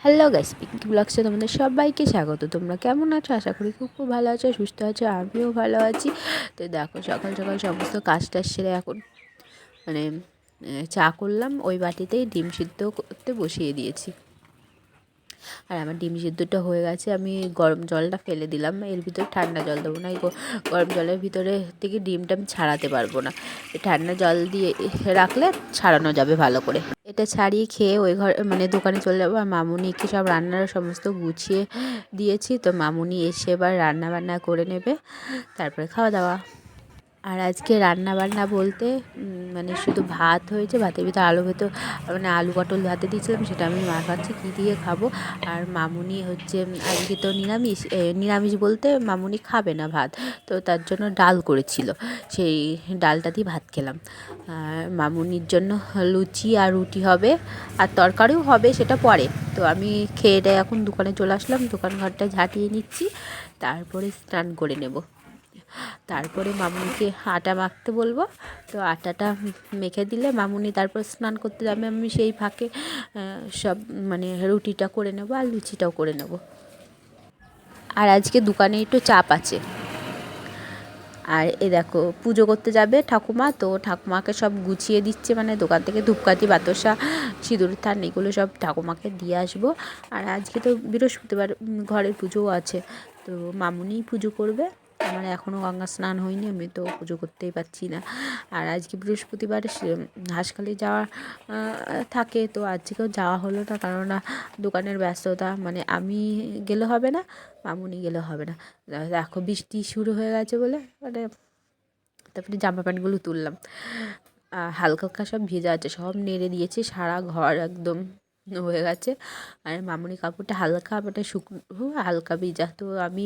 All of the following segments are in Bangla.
হ্যালো গাইস, পিঙ্কি ব্লগসে তোমাদের সবাইকে স্বাগত। তোমরা কেমন আছো? আশা করি খুব খুব ভালো আছো, সুস্থ আছো। আমিও ভালো আছি। তো দেখো, সকাল সকাল সমস্ত কাজটা সেরে এখন মানে চা করলাম। ওই বাটিতেই ডিম সিদ্ধ করতে বসিয়ে দিয়েছি। আর আমার ডিম সিদ্ধটা হয়ে গেছে। আমি গরম জলটা ফেলে দিলাম, এর ভিতরে ঠান্ডা জল দেবো না। এই গরম জলের ভিতরে থেকে ডিমটা আমি ছাড়াতে পারবো না। ঠান্ডা জল দিয়ে রাখলে ছাড়ানো যাবে ভালো করে। এটা ছাড়িয়ে খেয়ে ওই ঘর মানে দোকানে চলে যাবো। আর মামুনিকে সব রান্নার সমস্ত গুছিয়ে দিয়েছি। তো মামুনি এসে এবার রান্না বান্না করে নেবে, তারপরে খাওয়া দাওয়া। আর আজকে রান্না বান্না বলতে মানে শুধু ভাত হয়েছে, ভাতের ভিতরে আলু ভেতো মানে আলু পটল ভাতে দিয়েছিলাম, সেটা আমি মাখাচ্ছি কী দিয়ে খাবো। আর মামুনি হচ্ছে আজকে তো নিরামিষ, নিরামিষ বলতে মামুনি খাবে না ভাত, তো তার জন্য ডাল করেছিল, সেই ডালটা দিয়ে ভাত খেলাম। আর মামুনির জন্য লুচি আর রুটি হবে, আর তরকারিও হবে, সেটা পরে। তো আমি খেয়ে দেয়ে এখন দোকানে চলে আসলাম, দোকান ঘরটা ঝাঁটিয়ে নিচ্ছি, তারপরে স্নান করে নেব। তারপরে মামুনিকে আটা মাখতে বলবো। তো আটাটা মেখে দিলে মামুনি তারপর স্নান করতে যাবে। আমি সেই ফাঁকে সব মানে রুটিটা করে নেব আর লুচিটাও করে নেব। আর আজকে দোকানে একটু চাপ আছে। আর এ দেখো, পুজো করতে যাবে ঠাকুমা, তো ঠাকুমাকে সব গুছিয়ে দিচ্ছে, মানে দোকান থেকে ধূপকাঠি, বাতাসা, সিঁদুর থান এগুলো সব ঠাকুমাকে দিয়ে আসবো। আর আজকে তো বৃহস্পতিবার, ঘরের পুজোও আছে, তো মামুনিই পুজো করবে। আমার এখনও গঙ্গা স্নান হয়নি, আমি তো পুজো করতেই পারছি না। আর আজকে বৃহস্পতিবার হাঁসখালি যাওয়া থাকে, তো আজকেও যাওয়া হলো না, কারণ দোকানের ব্যস্ততা, মানে আমি গেলে হবে না, মামুনি গেলে হবে না। দেখো বৃষ্টি শুরু হয়ে গেছে বলে মানে তারপরে জামা প্যান্টগুলো তুললাম, হালকা হালকা সব ভেজা আছে, সব নেড়ে দিয়েছি, সারা ঘর একদম হয়ে গেছে। আর মামুনি কাপড়টা হালকা মানে শুকনো হালকা ভেজা, তো আমি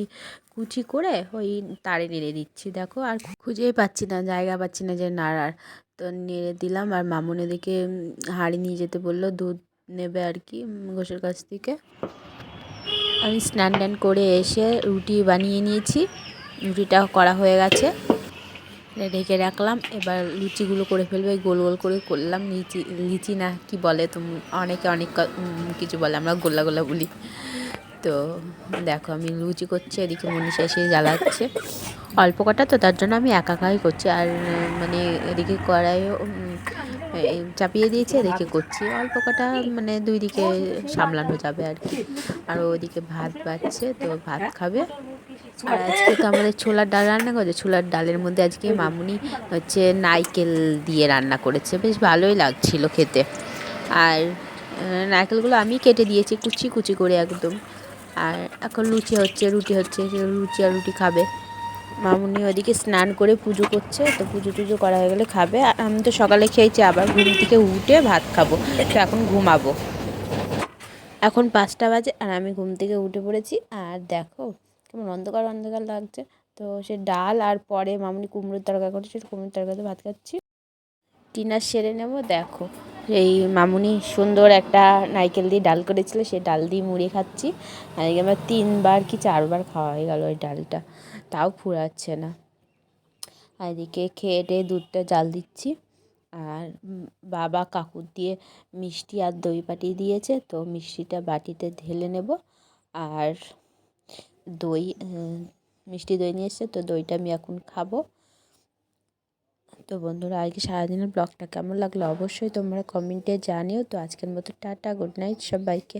কুচি করে ওই তারে নেড়ে দিচ্ছি। দেখো, আর খুঁজেই পাচ্ছি না, জায়গা পাচ্ছি না যে নাড়ার, তো নেড়ে দিলাম। আর মামুনি দিকে হাঁড়ি নিয়ে যেতে বললো, দুধ নেবে আর কি ঘোষের কাছ থেকে। আমি স্নান টান করে এসে রুটি বানিয়ে নিয়েছি, রুটিটা করা হয়ে গেছে, ঢেকে রাখলাম। এবার লুচিগুলো করে ফেলবে, গোল গোল করে করলাম। লিচি লিচি না কি বলে, তো অনেকে অনেক কিছু বলে, আমরা গোল্লা গোল্লা বলি। তো দেখো, আমি লুচি করছি, এদিকে মনীষা এসে জ্বালাচ্ছে। অল্প কটা তো, তার জন্য আমি একাই করছি। আর মানে এদিকে কড়াইও চাপিয়ে দিয়েছি, এদিকে করছি অল্প কটা, মানে দুই দিকে সামলানো যাবে আর কি। আর ওইদিকে ভাত বাড়ছে, তো ভাত খাবে। আর আজকে তো আমাদের ছোলার ডাল রান্না করেছে। ছোলার ডালের মধ্যে আজকে মামুনি হচ্ছে নারকেল দিয়ে রান্না করেছে, বেশ ভালোই লাগছিল খেতে। আর নারকেলগুলো আমি কেটে দিয়েছি কুচি কুচি করে একদম। আর এখন লুচি হচ্ছে, রুটি হচ্ছে, লুচি আর রুটি খাবে। মামুনি ওদিকে স্নান করে পুজো করছে, তো পুজো টুজো করা হয়ে গেলে খাবে। আর আমি তো সকালে খেয়েছি, আবার ঘুম থেকে উঠে ভাত খাবো, তো এখন ঘুমাবো। এখন 5টা বাজে, আর আমি ঘুম থেকে উঠে পড়েছি। আর দেখো কেমন অন্ধকার অন্ধকার লাগছে। তো সে ডাল আর পরে মামুনি কুমড়োর তরকারি করছে, কুমড়োর তরকারিতে ভাত খাচ্ছি। ডিনার সেরে নেব। দেখো, এই মামুনি সুন্দর একটা নারকেল দিয়ে ডাল করেছিল, সেই ডাল দিয়ে মুড়ি খাচ্ছি। আর আমার 3বার কি 4বার খাওয়া হয়ে গেল ওই ডালটা, তাও ফুরাচ্ছে না। আর এদিকে খেয়ে টেয়ে দুধটা জাল দিচ্ছি। আর বাবা কাকুর দিয়ে মিষ্টি আর দই পাঠিয়ে দিয়েছে, তো মিষ্টিটা বাটিতে ঢেলে নেব। আর দই, মিষ্টি দই নিয়ে এসছে, তো দইটা আমি এখন খাবো। তো বন্ধুরা, আজকে সারাদিনের ব্লগটা কেমন লাগলো অবশ্যই তোমরা কমেন্টে জানিও। তো আজকের মতো টাটা, গুড নাইট সবাইকে।